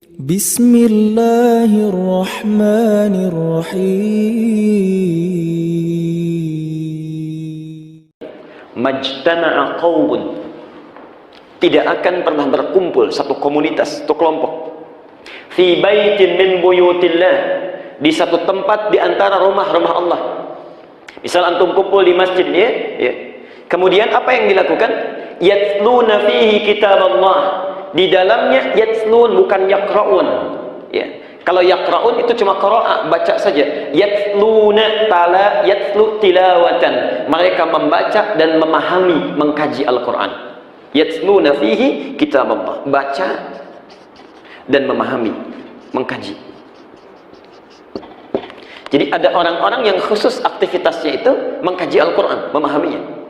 Bismillahirrahmanirrahim. Majtama'a qaumun, tidak akan pernah berkumpul satu komunitas, satu kelompok, fi baitin min buyutillah, di satu tempat di antara rumah-rumah Allah. Misal antum kumpul di masjid ya. Kemudian apa yang dilakukan? Yatluna fihi kitab Allah. Di dalamnya yatlun, bukan yaqra'un. Ya. Kalau yaqra'un itu cuma qira'a, baca saja. Yatluna tala yatlu tilawatan. Mereka membaca dan memahami, mengkaji Al-Qur'an. Yatluna fihi kitab Allah. Baca dan memahami, mengkaji. Jadi ada orang-orang yang khusus aktivitasnya itu mengkaji Al-Quran, memahaminya.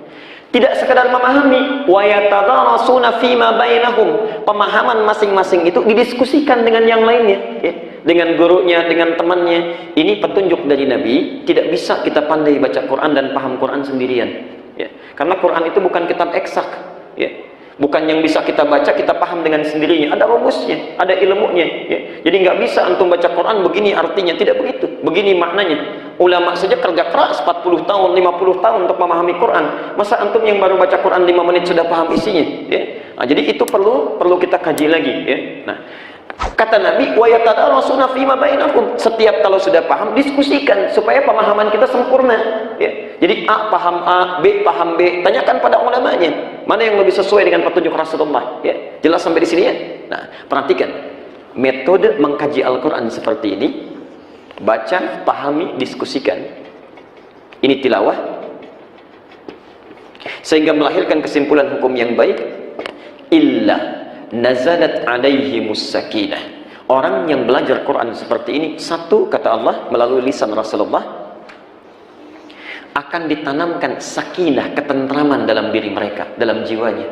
Tidak sekadar memahami, wa yatadarasuna fima bainahum. Pemahaman masing-masing itu didiskusikan dengan yang lainnya, ya. Dengan gurunya, dengan temannya. Ini petunjuk dari Nabi. Tidak bisa kita pandai baca Quran dan paham Quran sendirian, ya. Karena Quran itu bukan kitab eksak, ya. Bukan yang bisa kita baca, kita paham dengan sendirinya. Ada rumusnya, ada ilmunya, ya. Jadi nggak bisa antum baca Quran begini artinya, tidak begitu. Begini maknanya. Ulama saja kerja keras 40 tahun, 50 tahun untuk memahami Quran. Masa antum yang baru baca Quran 5 menit sudah paham isinya, ya? Nah, jadi itu perlu kita kaji lagi, ya. Nah, kata Nabi, wa yatadarasuna fima bainahum. Setiap kalau sudah paham, diskusikan supaya pemahaman kita sempurna, ya. Jadi A paham A, B paham B, tanyakan pada ulamanya, mana yang lebih sesuai dengan petunjuk Rasulullah, ya. Jelas sampai di sini ya. Nah, perhatikan metode mengkaji Al-Qur'an seperti ini. Baca, pahami, diskusikan. Ini tilawah, sehingga melahirkan kesimpulan hukum yang baik. Illa nazalat alaihimus sakinah. Orang yang belajar Quran seperti ini, satu, kata Allah melalui lisan Rasulullah, akan ditanamkan sakinah, ketentraman dalam diri mereka, dalam jiwanya.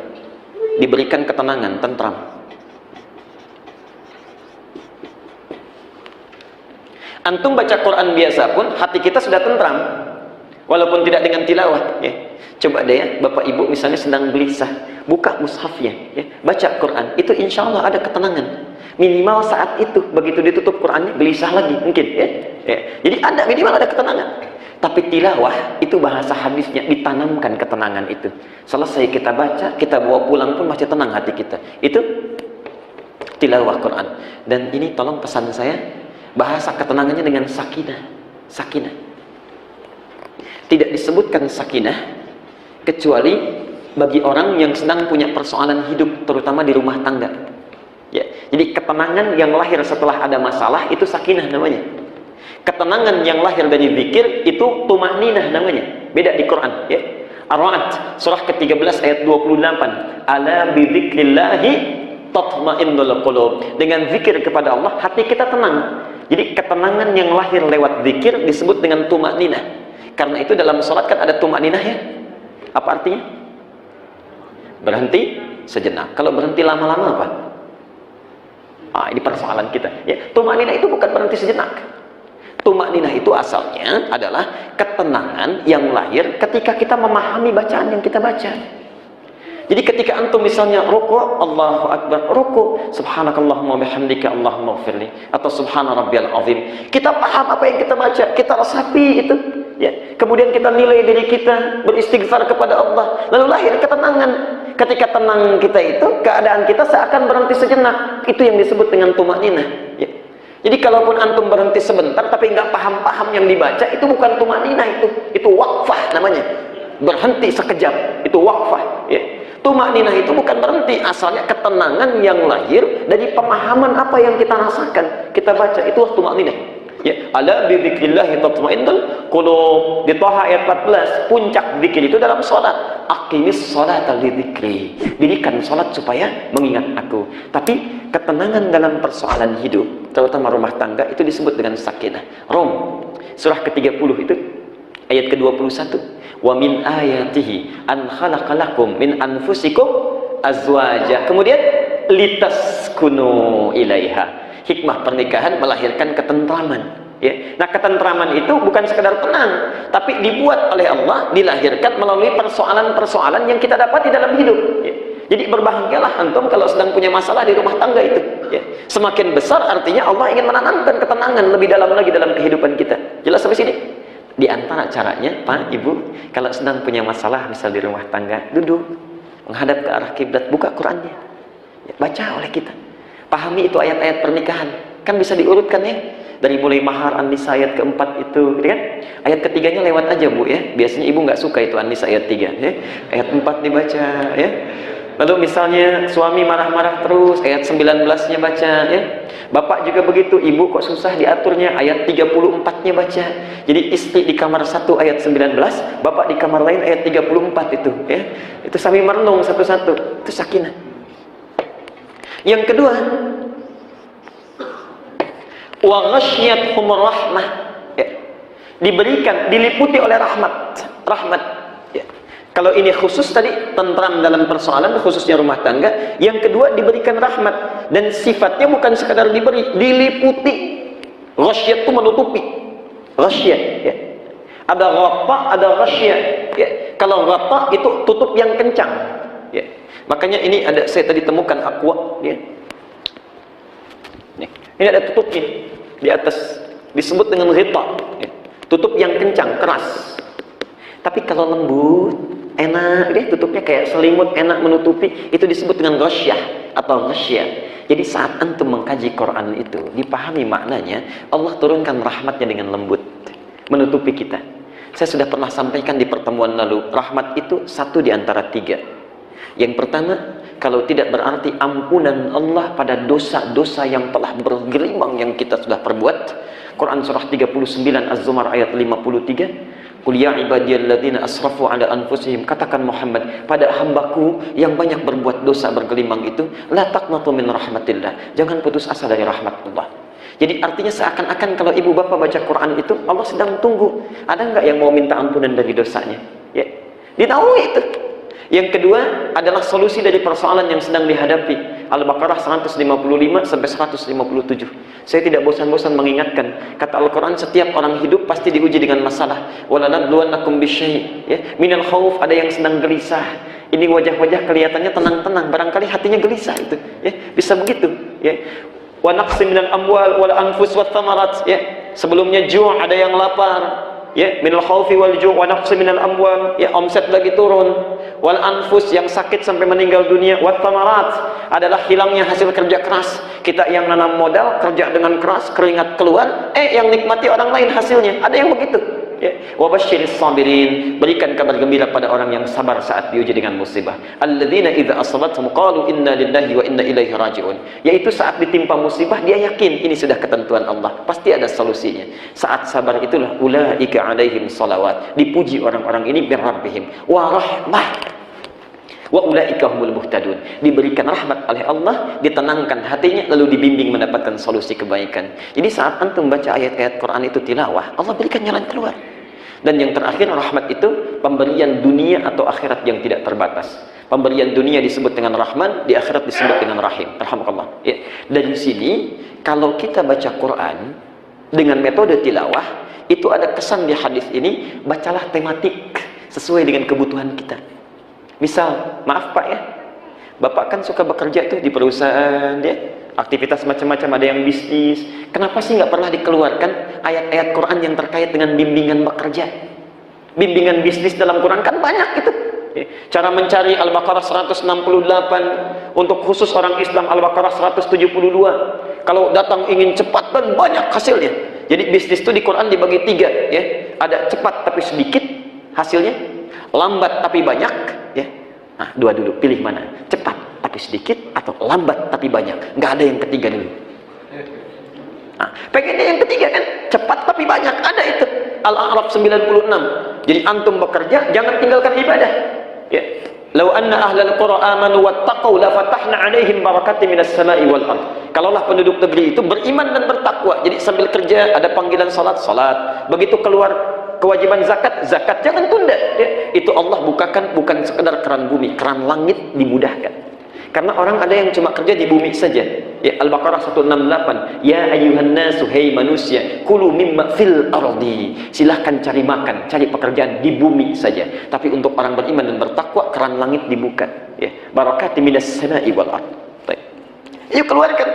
Diberikan ketenangan, tentram. Antum baca Quran biasa pun hati kita sudah tentram, walaupun tidak dengan tilawah, ya. Coba deh ya, Bapak Ibu misalnya sedang gelisah, buka mushafnya, ya. Baca Quran, itu insya Allah ada ketenangan. Minimal saat itu, begitu ditutup Qurannya, gelisah lagi mungkin, ya. Jadi ada, minimal ada ketenangan. Tapi tilawah itu bahasa hadisnya, ditanamkan ketenangan itu. Selesai kita baca, kita bawa pulang pun masih tenang hati kita. Itu tilawah Quran. Dan ini tolong pesan saya, bahasa ketenangannya dengan sakinah. Sakinah. Tidak disebutkan sakinah kecuali bagi orang yang sedang punya persoalan hidup, terutama di rumah tangga, ya. Jadi ketenangan yang lahir setelah ada masalah itu sakinah namanya. Ketenangan yang lahir dari zikir itu tumaninah namanya. Beda di Quran, ya. Ar-Ra'd surah ke-13 ayat 28. Ala bidzikrillahi tatma'innul qulub. Dengan zikir kepada Allah hati kita tenang. Jadi ketenangan yang lahir lewat zikir disebut dengan tumaninah. Karena itu dalam sholat kan ada tumaninah, ya. Apa artinya? Berhenti sejenak. Kalau berhenti lama-lama apa? Ini persoalan kita, ya. Tumaninah itu bukan berhenti sejenak. Tumaninah itu asalnya adalah ketenangan yang lahir ketika kita memahami bacaan yang kita baca. Jadi ketika antum misalnya ruku', Allahu Akbar, ruku', subhanakallahumma bihamdika Allahumma ighfirli, atau subhana rabbiyal azim. Kita paham apa yang kita baca, kita resapi itu, ya. Kemudian kita nilai diri kita, beristighfar kepada Allah, lalu lahir ketenangan. Ketika tenang kita itu, keadaan kita seakan berhenti sejenak. Itu yang disebut dengan tumaninah, ya. Jadi kalaupun antum berhenti sebentar tapi nggak paham-paham yang dibaca, itu bukan tumaninah, itu waqfah namanya. Berhenti sekejap, itu waqfah, ya. Tumaninah itu bukan berhenti, asalnya ketenangan yang lahir dari pemahaman apa yang kita rasakan, kita baca, itu tumaninah, ya. Ala bi dzikrillahi tatma'innul qulub. Di Thaha ayat 14, puncak zikir itu dalam salat. Aqimis sholata lidzikri. Dirikan salat supaya mengingat aku. Tapi ketenangan dalam persoalan hidup, terutama rumah tangga, itu disebut dengan sakinah. Rom surah ke-30 itu ayat ke-21. Wa min ayatihi an khalaqalakum min anfusikum azwaja. Kemudian litaskunu ilaiha. Hikmah pernikahan melahirkan ketentraman, ya. Nah, ketentraman itu bukan sekedar tenang, tapi dibuat oleh Allah, dilahirkan melalui persoalan-persoalan yang kita dapati dalam hidup, ya. Jadi berbahagialah antum kalau sedang punya masalah di rumah tangga itu. ya. Semakin besar artinya Allah ingin menanamkan ketenangan lebih dalam lagi dalam kehidupan kita. Jelas sampai sini? Di antara caranya, Pak, Ibu, kalau sedang punya masalah misal di rumah tangga, duduk menghadap ke arah kiblat, buka Qur'annya, ya, baca oleh kita, pahami itu ayat-ayat pernikahan, kan bisa diurutkan ya, dari mulai mahar An-Nisa ayat keempat itu, gitu kan? Ayat ketiganya lewat aja Bu ya, biasanya Ibu nggak suka itu An-Nisa ayat 3 ya, ayat 4 dibaca ya. Lalu misalnya suami marah-marah terus, ayat 19-nya baca ya. Bapak juga begitu, ibu kok susah diaturnya, ayat 34-nya baca. Jadi istri di kamar 1 ayat 19, bapak di kamar lain ayat 34 itu ya. Itu sambil merenung satu-satu, itu sakinah. Yang kedua, wa ghasyiyatuhum rahmah, ya. Diberikan, diliputi oleh rahmat. Ya. Kalau ini khusus tadi tentram dalam persoalan khususnya rumah tangga. Yang kedua diberikan rahmat, dan sifatnya bukan sekadar diberi, diliputi. Ghasyiyat itu menutupi. Ghasyiyat ya. Ada ghata, ada ghasyiyat ya. Kalau ghata itu tutup yang kencang ya. Makanya ini ada, saya tadi temukan aqua ya. Ini ada tutupnya di atas, disebut dengan ghita ya. Tutup yang kencang, keras. Tapi kalau lembut, enak deh, tutupnya kayak selimut, enak menutupi, itu disebut dengan ghasyah atau ghasyah. Jadi saat antum mengkaji Quran itu, dipahami maknanya, Allah turunkan rahmatnya dengan lembut, menutupi kita. Saya sudah pernah sampaikan di pertemuan lalu, rahmat itu satu di antara 3. Yang pertama, kalau tidak berarti ampunan Allah pada dosa-dosa yang telah bergelimang yang kita sudah perbuat. Quran surah 39 Az-Zumar ayat 53. Qul ya ibadiyalladzina asrafu ala anfusihim, katakan Muhammad pada hambaku yang banyak berbuat dosa bergelimang itu, la taqnatu min rahmatillah, jangan putus asa dari rahmat Allah. Jadi artinya seakan-akan kalau ibu bapak baca Quran itu Allah sedang tunggu, ada nggak yang mau minta ampunan dari dosanya ya, ditahu itu. Yang kedua adalah solusi dari persoalan yang sedang dihadapi. Al-Baqarah 155 sampai 157. Saya tidak bosan-bosan mengingatkan, kata Al-Quran, setiap orang hidup pasti diuji dengan masalah. Walanabluwannakum bisyai' ya, minal khauf, ada yang sedang gelisah. Ini wajah-wajah kelihatannya tenang-tenang, barangkali hatinya gelisah itu ya, bisa begitu ya. Wa naqsim minal amwal wal anfus wat thamarat ya. Sebelumnya ju' ada yang lapar ya, minal khaufi wal ju' wa naqsim minal amwal ya, omset lagi turun. Wal anfus, yang sakit sampai meninggal dunia. Wat thamarat adalah hilangnya hasil kerja keras. Kita yang nanam modal, kerja dengan keras, keringat keluar, yang nikmati orang lain hasilnya. Ada yang begitu ya. Wa basyiris sabirin, berikan kabar gembira pada orang yang sabar saat diuji dengan musibah. Alladzina idza asabathum qalu inna lillahi wa inna ilaihi raji'un, yaitu saat ditimpa musibah dia yakin ini sudah ketentuan Allah, pasti ada solusinya. Saat sabar itulah ulaika alaihim salawat, dipuji orang-orang ini bir rabbihim wa rahmah wa ulaika humul muhtadun, diberikan rahmat oleh Allah, ditenangkan hatinya, lalu dibimbing mendapatkan solusi kebaikan. Jadi saat antum baca ayat-ayat Quran itu tilawah, Allah berikan jalan keluar. Dan yang terakhir, rahmat itu pemberian dunia atau akhirat yang tidak terbatas. Pemberian dunia disebut dengan Rahman, di akhirat disebut dengan Rahim. Rahmatullah ya. Dari sini kalau kita baca Quran dengan metode tilawah, itu ada kesan di hadis ini, bacalah tematik sesuai dengan kebutuhan kita. Misal, maaf Pak ya, Bapak kan suka bekerja tuh di perusahaan ya, aktivitas macam-macam, ada yang bisnis. Kenapa sih nggak pernah dikeluarkan ayat-ayat Quran yang terkait dengan bimbingan bekerja? Bimbingan bisnis dalam Quran kan banyak gitu. Cara mencari Al-Baqarah 168, untuk khusus orang Islam Al-Baqarah 172. Kalau datang ingin cepat dan banyak hasilnya. Jadi bisnis itu di Quran dibagi 3 ya. Ada cepat tapi sedikit hasilnya, lambat tapi banyak ya. Nah, 2 dulu, pilih mana? Cepat tapi sedikit atau lambat tapi banyak? Nggak ada yang ketiga dulu. Nah, pengennya yang ketiga kan, cepat tapi banyak, ada itu. Al-A'raf 96. Jadi antum bekerja, jangan tinggalkan ibadah. Ya. Lau anna ahlal qura amanu wattaqau la fatahna 'alaihim barakatin minas sama'i wal ard. Kalaulah penduduk negeri itu beriman dan bertakwa, jadi sambil kerja ada panggilan salat, salat. Begitu keluar kewajiban zakat, zakat jangan tunda ya. Itu Allah bukakan bukan sekedar keran bumi, keran langit dimudahkan. Karena orang ada yang cuma kerja di bumi saja ya. Al-Baqarah 168, ya ayyuhan nasu, hei manusia, kulu mimma fil ardi, silahkan cari makan, cari pekerjaan di bumi saja. Tapi untuk orang beriman dan bertakwa, keran langit dibuka ya. Barakatim minas sama'i wal ard. Yuk keluarkan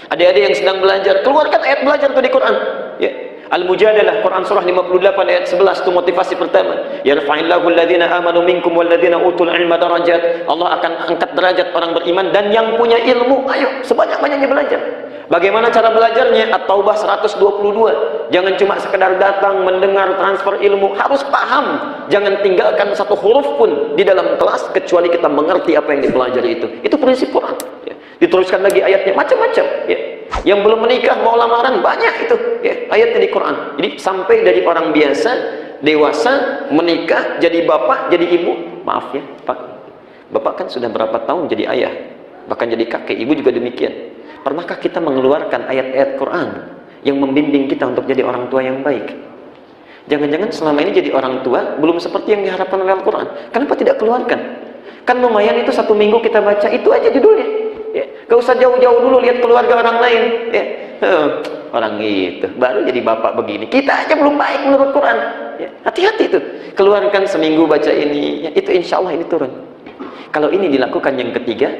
Adik-adik yang sedang belajar, keluarkan ayat belajar itu di Quran. Ya. Al-Mujadalah, Quran surah 58 ayat 11, itu motivasi pertama. Yarfa'illahu alladhina amanu minkum walladhina utul ilma darajat. Allah akan angkat derajat orang beriman dan yang punya ilmu. Ayo, sebanyak-banyaknya belajar. Bagaimana cara belajarnya? At-Taubah 122. Jangan cuma sekedar datang, mendengar, transfer ilmu. Harus paham. Jangan tinggalkan satu huruf pun di dalam kelas kecuali kita mengerti apa yang dipelajari itu. Itu prinsip Quran. Ya. Diteruskan lagi ayatnya macam-macam. Ya. Yang belum menikah mau lamaran banyak itu. Ya. Ayatnya di Quran. Jadi sampai dari orang biasa, dewasa, menikah, jadi bapak, jadi ibu. Maaf ya, Pak. Bapak kan sudah berapa tahun jadi ayah, bahkan jadi kakek. Ibu juga demikian. Pernahkah kita mengeluarkan ayat-ayat Quran yang membimbing kita untuk jadi orang tua yang baik? Jangan-jangan selama ini jadi orang tua belum seperti yang diharapkan oleh Al-Quran. Kenapa tidak keluarkan? Kan lumayan itu 1 minggu kita baca, itu aja judulnya. Ya. Gak usah jauh-jauh dulu lihat keluarga orang lain. Ya. Orang itu baru jadi bapak begini. Kita aja belum baik menurut Quran. Ya. Hati-hati itu. Keluarkan seminggu baca ini. Ya. Itu insya Allah ini turun. Kalau ini dilakukan yang ketiga,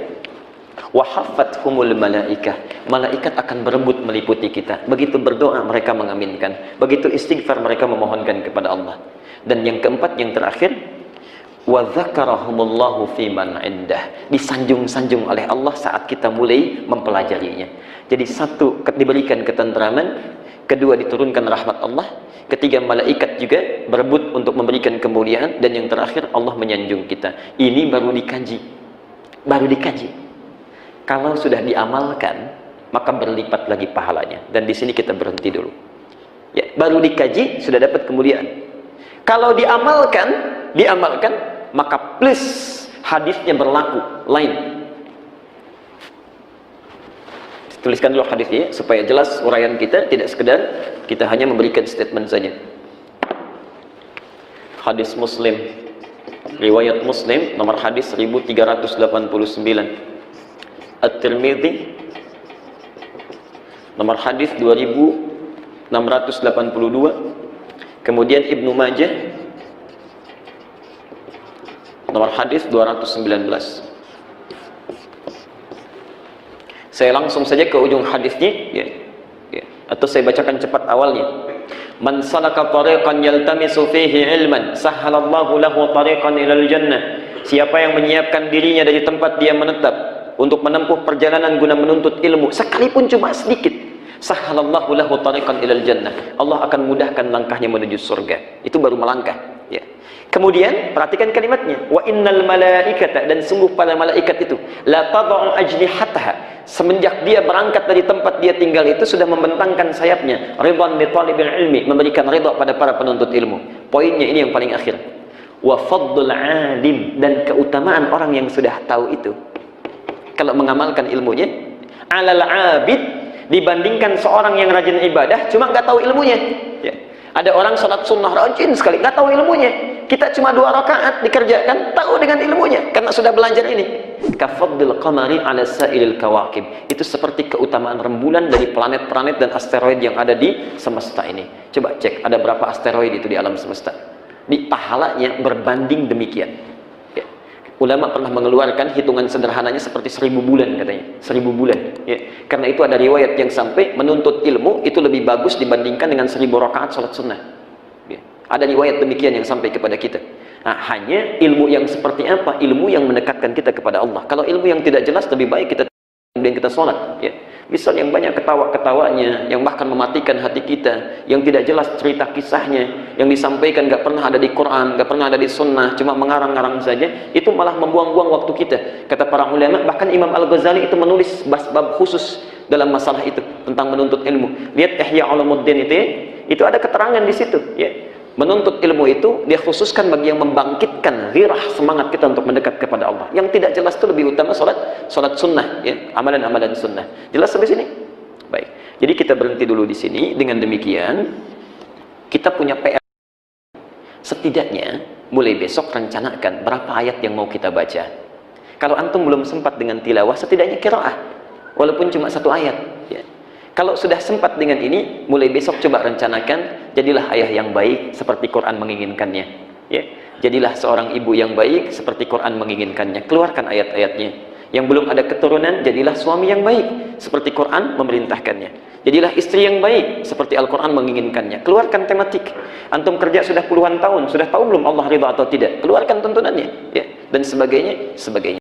wahafathumul malaikah, malaikat akan berebut meliputi kita. Begitu berdoa mereka mengaminkan, begitu istighfar mereka memohonkan kepada Allah. Dan yang keempat, yang terakhir, wa dzakarahumullahu fiman indah, disanjung-sanjung oleh Allah saat kita mulai mempelajarinya. Jadi satu, diberikan ketentraman, kedua diturunkan rahmat Allah, ketiga malaikat juga berebut untuk memberikan kemuliaan, dan yang terakhir Allah menyanjung kita. Ini baru dikaji, baru dikaji. Kalau sudah diamalkan, maka berlipat lagi pahalanya. Dan di sini kita berhenti dulu. Ya, baru dikaji sudah dapat kemuliaan. Kalau diamalkan, maka plus hadisnya berlaku lain. Tuliskan dulu hadisnya supaya jelas uraian kita, tidak sekedar kita hanya memberikan statement saja. Hadis Muslim, riwayat Muslim, nomor hadis 1389. At-Tirmidzi nomor hadis 2682, kemudian Ibnu Majah nomor hadis 219. Saya langsung saja ke ujung hadisnya, ya. Atau saya bacakan cepat awalnya. Man salaka tariqan yaltamisu fihi ilman sahhalallahu lahu tariqan ilal jannah. Siapa yang menyiapkan dirinya dari tempat dia menetap untuk menempuh perjalanan guna menuntut ilmu, sekalipun cuma sedikit, sahhalallahu lahu tariqan ilal jannah, Allah akan mudahkan langkahnya menuju surga. Itu baru melangkah, ya. Kemudian perhatikan kalimatnya, wa innal malaikata, dan sungguh pada malaikat itu, la tad'u ajnihataha, semenjak dia berangkat dari tempat dia tinggal itu sudah membentangkan sayapnya, ridwan li talibil ilmi, memberikan ridha pada para penuntut ilmu. Poinnya ini yang paling akhir, wa fadlul alim, dan keutamaan orang yang sudah tahu itu kalau mengamalkan ilmunya, alal abid, dibandingkan seorang yang rajin ibadah cuma nggak tahu ilmunya, ya. Ada orang sholat sunnah rajin sekali, nggak tahu ilmunya. Kita cuma 2 rakaat dikerjakan, tahu dengan ilmunya karena sudah belajar ini. Kafadil qamari ala sa'ilil kawakib, itu seperti keutamaan rembulan dari planet-planet dan asteroid yang ada di semesta ini. Coba cek, ada berapa asteroid itu di alam semesta. Di pahalanya berbanding demikian. Ulama pernah mengeluarkan hitungan sederhananya seperti 1000 bulan katanya, 1000 bulan. Ya. Karena itu ada riwayat yang sampai menuntut ilmu itu lebih bagus dibandingkan dengan 1000 rakaat sholat sunnah. Ya. Ada riwayat demikian yang sampai kepada kita. Nah, hanya ilmu yang seperti apa? Ilmu yang mendekatkan kita kepada Allah. Kalau ilmu yang tidak jelas, lebih baik kita kemudian kita sholat. Ya. Misal yang banyak ketawa-ketawanya, yang bahkan mematikan hati kita, yang tidak jelas cerita kisahnya, yang disampaikan gak pernah ada di Quran, gak pernah ada di sunnah, cuma mengarang-ngarang saja, itu malah membuang-buang waktu kita. Kata para ulama, bahkan Imam Al-Ghazali itu menulis bab khusus dalam masalah itu, tentang menuntut ilmu. Lihat Ihya Ulumuddin itu ya, itu ada keterangan di situ ya. Menuntut ilmu itu dia khususkan bagi yang membangkitkan ghirah, semangat kita untuk mendekat kepada Allah. Yang tidak jelas itu lebih utama salat sunnah, ya, amalan-amalan sunnah. Jelas sampai sini? Baik. Jadi kita berhenti dulu di sini. Dengan demikian kita punya PR. Setidaknya mulai besok rencanakan berapa ayat yang mau kita baca. Kalau antum belum sempat dengan tilawah, setidaknya qiraah, walaupun cuma 1 ayat. Ya. Kalau sudah sempat dengan ini, mulai besok coba rencanakan, jadilah ayah yang baik seperti Quran menginginkannya. Ya. Jadilah seorang ibu yang baik seperti Quran menginginkannya. Keluarkan ayat-ayatnya. Yang belum ada keturunan, jadilah suami yang baik seperti Quran memerintahkannya. Jadilah istri yang baik seperti Al-Quran menginginkannya. Keluarkan tematik. Antum kerja sudah puluhan tahun, sudah tahu belum Allah ridha atau tidak? Keluarkan tuntunannya, ya, dan sebagainya.